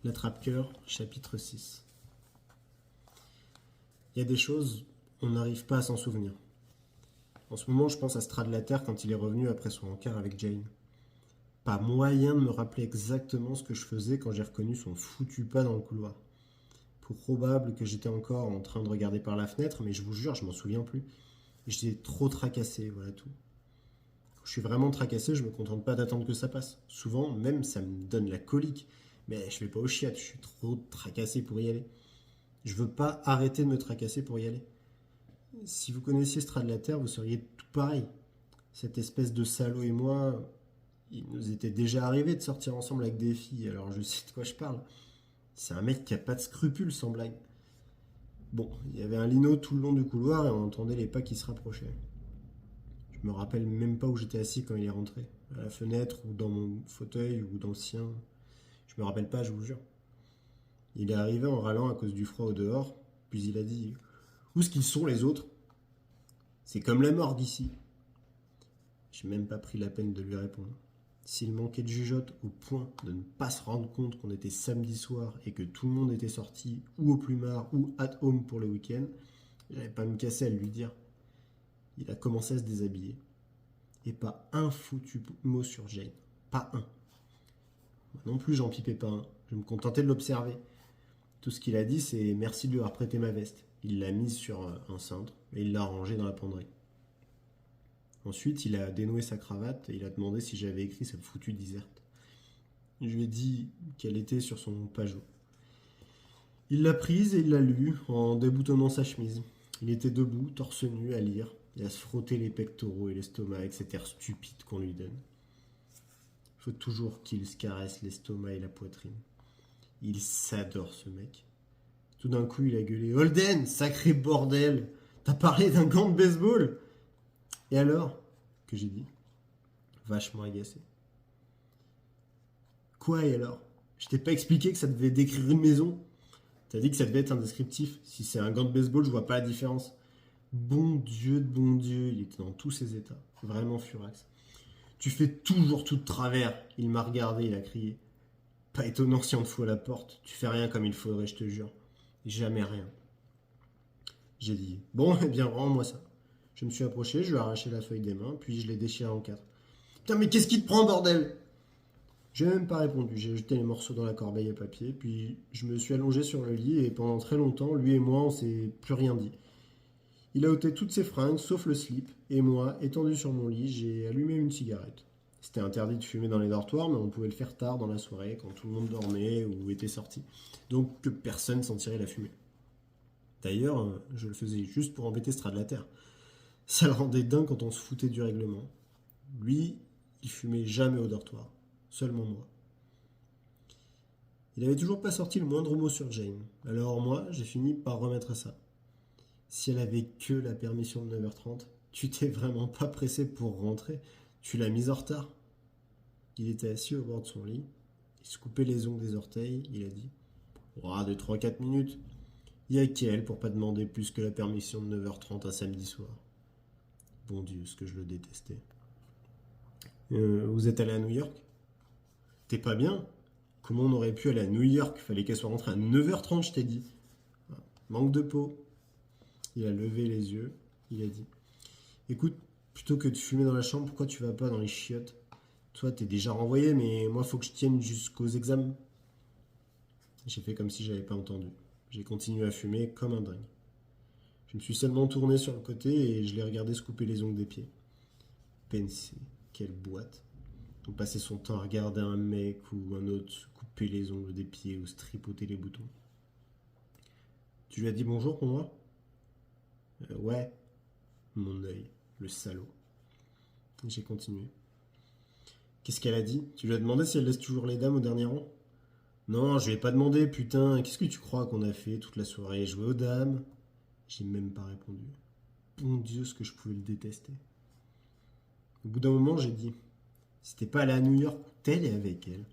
L'attrape-cœur, chapitre 6. Il y a des choses, on n'arrive pas à s'en souvenir. En ce moment, je pense à Stradlater quand il est revenu après son encart avec Jane. Pas moyen de me rappeler exactement ce que je faisais quand j'ai reconnu son foutu pas dans le couloir. Probable que j'étais encore en train de regarder par la fenêtre, mais je vous jure, je m'en souviens plus. J'étais trop tracassé, voilà tout. Quand je suis vraiment tracassé, je me contente pas d'attendre que ça passe. Souvent, même, ça me donne la colique. Mais je vais pas au chiottes, je suis trop tracassé pour y aller. Je veux pas arrêter de me tracasser pour y aller. Si vous connaissiez Stradlater, vous seriez tout pareil. Cette espèce de salaud et moi, il nous était déjà arrivé de sortir ensemble avec des filles, alors je sais de quoi je parle. C'est un mec qui a pas de scrupules, sans blague. Bon, il y avait un lino tout le long du couloir et on entendait les pas qui se rapprochaient. Je me rappelle même pas où j'étais assis quand il est rentré. À la fenêtre, ou dans mon fauteuil, ou dans le sien. Je me rappelle pas, je vous jure. Il est arrivé en râlant à cause du froid au dehors, puis il a dit: Où est-ce qu'ils sont les autres? C'est comme la morgue ici. J'ai même pas pris la peine de lui répondre. S'il manquait de jugeote au point de ne pas se rendre compte qu'on était samedi soir et que tout le monde était sorti ou au plumard ou at home pour le week-end, j'avais pas à me casser à lui dire. Il a commencé à se déshabiller. Et pas un foutu mot sur Jane. Pas un. Moi non plus, j'en pipais pas un. Je me contentais de l'observer. Tout ce qu'il a dit, c'est merci de lui avoir prêté ma veste. Il l'a mise sur un cintre et il l'a rangée dans la penderie. Ensuite, il a dénoué sa cravate et il a demandé si j'avais écrit cette foutue diserte. Je lui ai dit qu'elle était sur son pajot. Il l'a prise et il l'a lue en déboutonnant sa chemise. Il était debout, torse nu, à lire et à se frotter les pectoraux et l'estomac avec cet air stupide qu'on lui donne. Il faut toujours qu'il se caresse l'estomac et la poitrine. Il s'adore, ce mec. Tout d'un coup, il a gueulé: Holden, sacré bordel! T'as parlé d'un gant de baseball? Et alors? Que j'ai dit, vachement agacé. Quoi et alors? Je t'ai pas expliqué que ça devait décrire une maison? T'as dit que ça devait être un descriptif. Si c'est un gant de baseball, je vois pas la différence. Bon Dieu, il était dans tous ses états. Vraiment furax. Tu fais toujours tout de travers. Il m'a regardé, il a crié. Pas étonnant si on te fout à la porte. Tu fais rien comme il faudrait, je te jure. Jamais rien. J'ai dit, bon, eh bien, rends-moi ça. Je me suis approché, je lui ai arraché la feuille des mains, puis je l'ai déchirée en quatre. Putain, mais qu'est-ce qui te prend, bordel? Je n'ai même pas répondu, j'ai jeté les morceaux dans la corbeille à papier, puis je me suis allongé sur le lit et pendant très longtemps, lui et moi, on s'est plus rien dit. Il a ôté toutes ses fringues, sauf le slip, et moi, étendu sur mon lit, j'ai allumé une cigarette. C'était interdit de fumer dans les dortoirs, mais on pouvait le faire tard dans la soirée, quand tout le monde dormait ou était sorti. Donc que personne sentirait la fumée. D'ailleurs, je le faisais juste pour embêter Stradlater. Ça le rendait dingue quand on se foutait du règlement. Lui, il fumait jamais au dortoir. Seulement moi. Il avait toujours pas sorti le moindre mot sur Jane. Alors moi, j'ai fini par remettre ça. Si elle avait que la permission de 9h30, tu t'es vraiment pas pressé pour rentrer. Tu l'as mise en retard. Il était assis au bord de son lit. Il se coupait les ongles des orteils. Il a dit: oh, de 3-4 minutes. Il y a qu'elle pour pas demander plus que la permission de 9h30 un samedi soir. Bon Dieu, ce que je le détestais. Vous êtes allé à New York? T'es pas bien? Comment on aurait pu aller à New York? Fallait qu'elle soit rentrée à 9h30, je t'ai dit. Manque de peau. Il a levé les yeux. Il a dit: écoute, plutôt que de fumer dans la chambre, pourquoi tu vas pas dans les chiottes? Toi, t'es déjà renvoyé, mais moi, faut que je tienne jusqu'aux examens. J'ai fait comme si j'avais pas entendu. J'ai continué à fumer comme un dingue. Je me suis seulement tourné sur le côté et je l'ai regardé se couper les ongles des pieds. Pensez, quelle boîte. On passait son temps à regarder un mec ou un autre se couper les ongles des pieds ou se tripoter les boutons. Tu lui as dit bonjour pour moi? Ouais. Mon œil, le salaud. J'ai continué. Qu'est-ce qu'elle a dit? Tu lui as demandé si elle laisse toujours les dames au dernier rang? Non, je lui ai pas demandé, putain. Qu'est-ce que tu crois qu'on a fait toute la soirée? Jouer aux dames? J'ai même pas répondu. Bon Dieu, ce que je pouvais le détester. Au bout d'un moment, j'ai dit: c'était pas aller à New York, t'es et avec elle.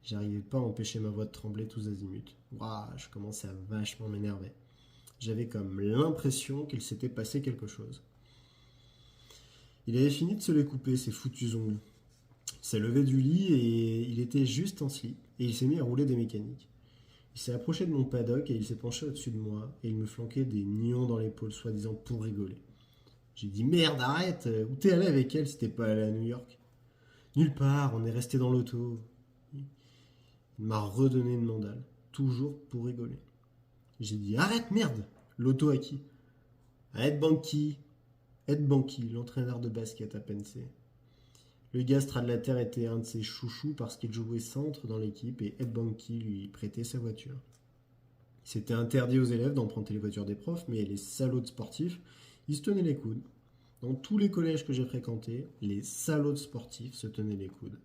J'arrivais pas à empêcher ma voix de trembler tous azimuts. Waouh, je commençais à vachement m'énerver. J'avais comme l'impression qu'il s'était passé quelque chose. Il avait fini de se les couper, ses foutus ongles. Il s'est levé du lit et il était juste en slip. Et il s'est mis à rouler des mécaniques. Il s'est approché de mon paddock et il s'est penché au-dessus de moi et il me flanquait des nions dans l'épaule, soi-disant pour rigoler. J'ai dit merde, arrête, où t'es allé avec elle si t'es pas allé à New York? Nulle part, on est resté dans l'auto. Il m'a redonné une mandale, toujours pour rigoler. J'ai dit arrête, merde, l'auto à qui? À Ed Banky. Ed Banky, l'entraîneur de basket à Penn State. Le gars Stradlater était un de ses chouchous parce qu'il jouait centre dans l'équipe et Ed Banky lui prêtait sa voiture. C'était interdit aux élèves d'emprunter les voitures des profs, mais les salauds de sportifs, ils se tenaient les coudes. Dans tous les collèges que j'ai fréquentés, les salauds de sportifs se tenaient les coudes.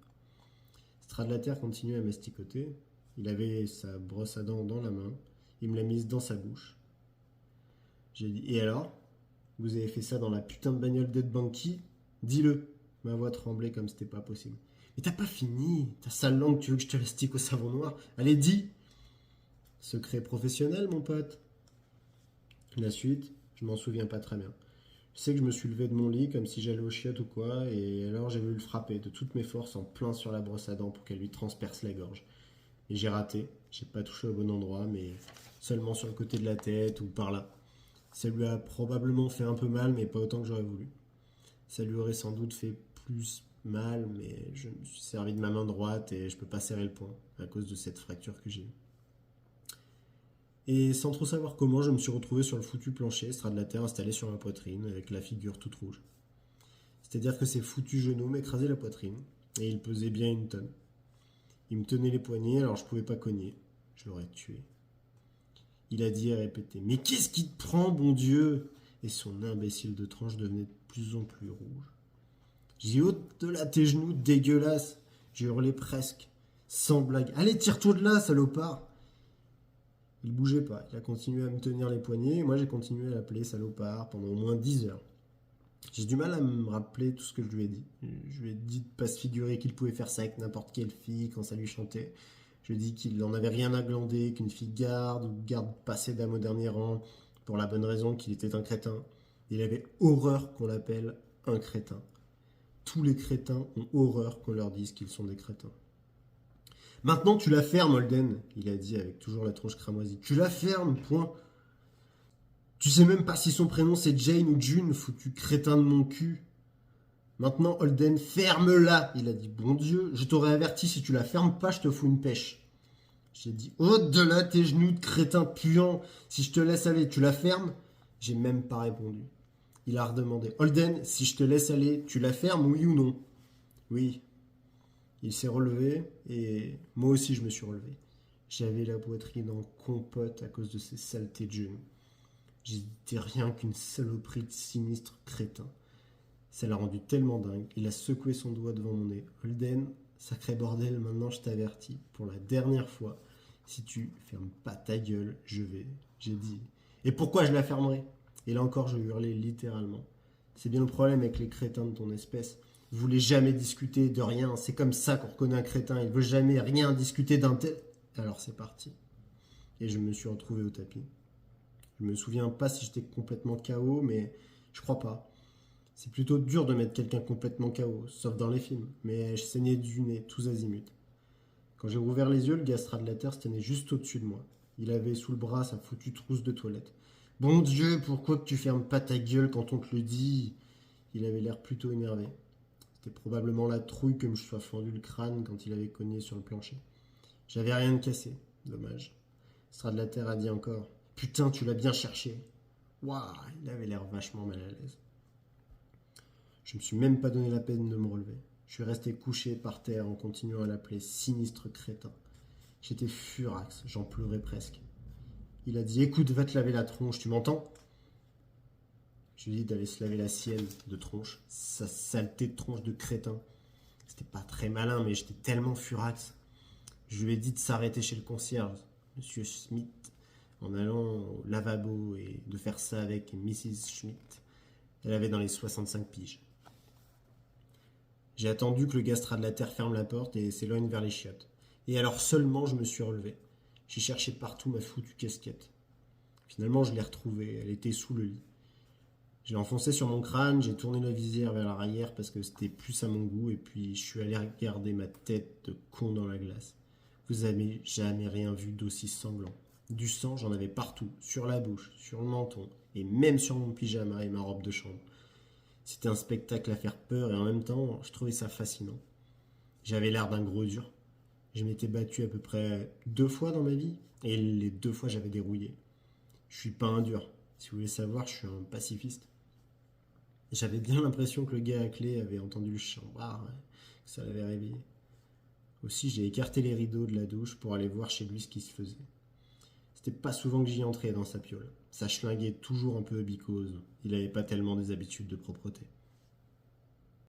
Stradlater continuait à masticoter. Il avait sa brosse à dents dans la main. Il me l'a mise dans sa bouche. J'ai dit, et alors? Vous avez fait ça dans la putain de bagnole d'Ed Banky? Dis-le. Ma voix tremblait comme c'était pas possible. Mais t'as pas fini. Ta sale langue, tu veux que je te l'astique au savon noir? Allez, dis. Secret professionnel, mon pote. La suite, je m'en souviens pas très bien. Je sais que je me suis levé de mon lit comme si j'allais aux chiottes ou quoi, et alors j'ai voulu le frapper de toutes mes forces en plein sur la brosse à dents pour qu'elle lui transperce la gorge. Et j'ai raté. J'ai pas touché au bon endroit, mais seulement sur le côté de la tête ou par là. Ça lui a probablement fait un peu mal, mais pas autant que j'aurais voulu. Ça lui aurait sans doute fait plus mal, mais je me suis servi de ma main droite et je peux pas serrer le poing à cause de cette fracture que j'ai eue. Et sans trop savoir comment, je me suis retrouvé sur le foutu plancher, Stradlater installé sur ma poitrine, avec la figure toute rouge. C'est-à-dire que ses foutus genoux m'écrasaient la poitrine, et il pesait bien une tonne. Il me tenait les poignets, alors je pouvais pas cogner. Je l'aurais tué. Il a dit et répété, mais qu'est-ce qui te prend, bon Dieu? Et son imbécile de tranche devenait de plus en plus rouge. J'ai dit, au-delà tes genoux, dégueulasse. J'ai hurlé presque, sans blague. Allez, tire-toi de là, salopard. Il bougeait pas, il a continué à me tenir les poignets, et moi j'ai continué à l'appeler salopard pendant au moins 10 heures. J'ai du mal à me rappeler tout ce que je lui ai dit. Je lui ai dit de pas se figurer qu'il pouvait faire ça avec n'importe quelle fille quand ça lui chantait. Je lui ai dit qu'il n'en avait rien à glander, qu'une fille garde ou garde passée d'âme au dernier rang, pour la bonne raison qu'il était un crétin. Il avait horreur qu'on l'appelle un crétin. Tous les crétins ont horreur qu'on leur dise qu'ils sont des crétins. Maintenant, tu la fermes, Holden, il a dit avec toujours la tronche cramoisie. Tu la fermes, point. Tu sais même pas si son prénom c'est Jane ou June, foutu crétin de mon cul. Maintenant, Holden, ferme-la, il a dit. Bon Dieu, je t'aurais averti, si tu la fermes pas, je te fous une pêche. J'ai dit, au-delà tes genoux de crétin puant, si je te laisse aller, tu la fermes? J'ai même pas répondu. Il a redemandé, Holden, si je te laisse aller, tu la fermes, oui ou non? Oui. Il s'est relevé et moi aussi je me suis relevé. J'avais la poitrine en compote à cause de ces saletés de genoux. J'étais rien qu'une saloperie de sinistre crétin. Ça l'a rendu tellement dingue. Il a secoué son doigt devant mon nez. Holden, sacré bordel, maintenant je t'avertis. Pour la dernière fois, si tu fermes pas ta gueule, je vais. J'ai dit. Et pourquoi je la fermerai? Et là encore, je hurlais littéralement. C'est bien le problème avec les crétins de ton espèce. Vous voulez jamais discuter de rien. C'est comme ça qu'on reconnaît un crétin. Il veut jamais rien discuter d'un tel. Alors c'est parti. Et je me suis retrouvé au tapis. Je me souviens pas si j'étais complètement KO, mais je crois pas. C'est plutôt dur de mettre quelqu'un complètement KO, sauf dans les films. Mais je saignais du nez, tous azimuts. Quand j'ai rouvert les yeux, le gars Stradlater se tenait juste au-dessus de moi. Il avait sous le bras sa foutue trousse de toilette. Bon Dieu, pourquoi que tu fermes pas ta gueule quand on te le dit? Il avait l'air plutôt énervé. C'était probablement la trouille que je me sois fendu le crâne quand il avait cogné sur le plancher. J'avais rien de cassé, dommage. Stradlater a dit encore, putain, tu l'as bien cherché. Waouh, il avait l'air vachement mal à l'aise. Je me suis même pas donné la peine de me relever. Je suis resté couché par terre en continuant à l'appeler sinistre crétin. J'étais furax, j'en pleurais presque. Il a dit, écoute, va te laver la tronche, tu m'entends? Je lui ai dit d'aller se laver la sienne de tronche, sa saleté de tronche de crétin. C'était pas très malin, mais j'étais tellement furax. Je lui ai dit de s'arrêter chez le concierge, Monsieur Schmidt, en allant au lavabo et de faire ça avec Mrs. Schmidt. Elle avait dans les 65 piges. J'ai attendu que le gars Stradlater ferme la porte et s'éloigne vers les chiottes. Et alors seulement je me suis relevé. J'ai cherché partout ma foutue casquette. Finalement je l'ai retrouvée, elle était sous le lit. J'ai enfoncé sur mon crâne, j'ai tourné la visière vers l'arrière parce que c'était plus à mon goût, et puis je suis allé regarder ma tête de con dans la glace. Vous avez jamais rien vu d'aussi sanglant. Du sang, j'en avais partout, sur la bouche, sur le menton, et même sur mon pyjama et ma robe de chambre. C'était un spectacle à faire peur et en même temps, je trouvais ça fascinant. J'avais l'air d'un gros dur. Je m'étais battu à peu près 2 fois dans ma vie, et les 2 fois j'avais dérouillé. Je suis pas un dur. Si vous voulez savoir, je suis un pacifiste. J'avais bien l'impression que le gars à clé avait entendu le chien, que ça l'avait réveillé. Aussi, j'ai écarté les rideaux de la douche pour aller voir chez lui ce qui se faisait. C'était pas souvent que j'y entrais dans sa piole. Ça schlinguait toujours un peu bicose. Il avait pas tellement des habitudes de propreté.